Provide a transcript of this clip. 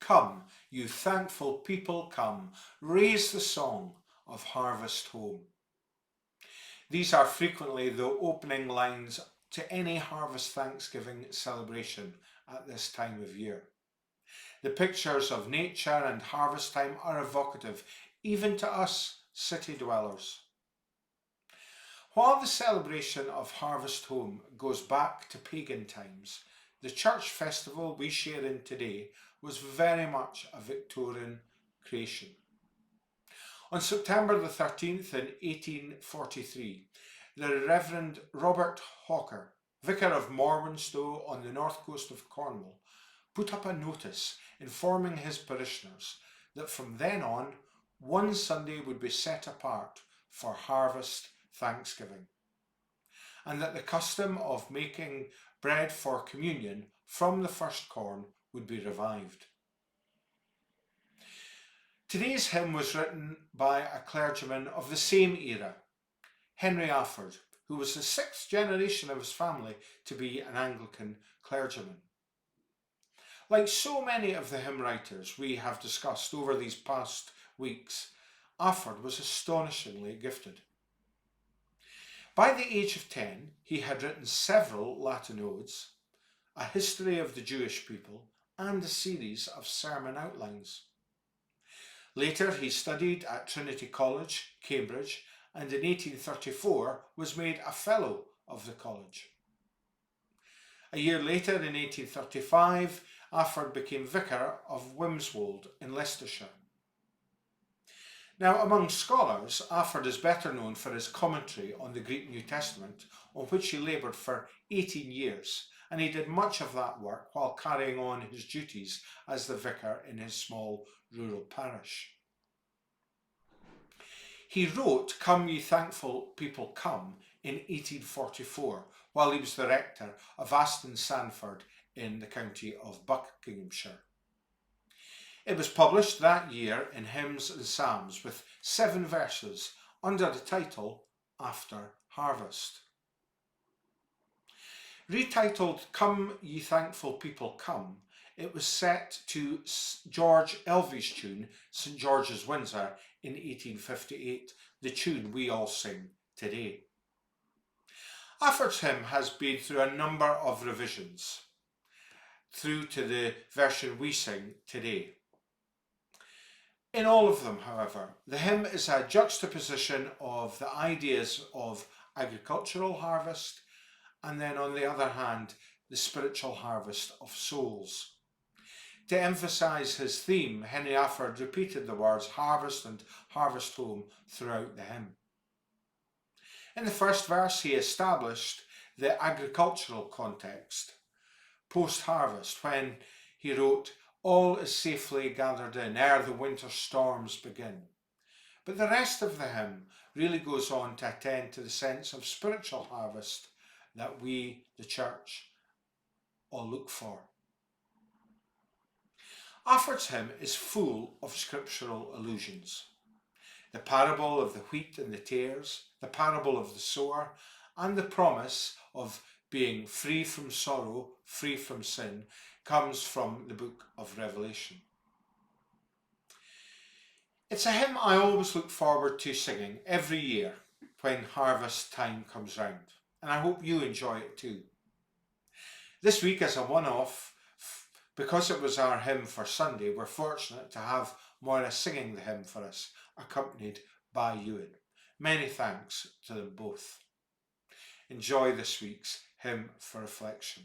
Come, you thankful people, come, raise the song of harvest home. These are frequently the opening lines to any harvest Thanksgiving celebration at this time of year. The pictures of nature and harvest time are evocative, even to us city dwellers. While the celebration of Harvest Home goes back to pagan times, the church festival we share in today was very much a Victorian creation. On September the 13th in 1843, the Revd Robert Hawker, vicar of Morwenstow on the north coast of Cornwall, put up a notice informing his parishioners that from then on, one Sunday would be set apart for harvest Thanksgiving, and that the custom of making bread for communion from the first corn would be revived. Today's hymn was written by a clergyman of the same era, Henry Afford, who was the sixth generation of his family to be an Anglican clergyman. Like so many of the hymn writers we have discussed over these past weeks, Afford was astonishingly gifted. By the age of 10, he had written several Latin odes, a history of the Jewish people, and a series of sermon outlines. Later, he studied at Trinity College, Cambridge, and in 1834 was made a Fellow of the college. A year later, in 1835, Afford became Vicar of Wimswold in Leicestershire. Now, among scholars, Afford is better known for his commentary on the Greek New Testament, on which he laboured for 18 years, and he did much of that work while carrying on his duties as the vicar in his small rural parish. He wrote Come Ye Thankful People Come in 1844, while he was the rector of Aston Sandford in the county of Buckinghamshire. It was published that year in Hymns and Psalms with 7 verses under the title After Harvest. Retitled Come Ye Thankful People Come, it was set to George Elvie's tune, St George's Windsor, in 1858, the tune we all sing today. Afford's hymn has been through a number of revisions, through to the version we sing today. In all of them, however, the hymn is a juxtaposition of the ideas of agricultural harvest and then, on the other hand, the spiritual harvest of souls. To emphasise his theme, Henry Afford repeated the words harvest and harvest home throughout the hymn. In the first verse, he established the agricultural context, post-harvest, when he wrote, all is safely gathered in ere the winter storms begin. But the rest of the hymn really goes on to attend to the sense of spiritual harvest that we, the church, all look for. Afford's hymn is full of scriptural allusions. The parable of the wheat and the tares, the parable of the sower, and the promise of being free from sorrow, free from sin, comes from the book of Revelation. It's a hymn I always look forward to singing every year when harvest time comes round, and I hope you enjoy it too. This week, as a one-off, because it was our hymn for Sunday, we're fortunate to have Moira singing the hymn for us, accompanied by Ewan. Many thanks to them both. Enjoy this week's hymn for reflection.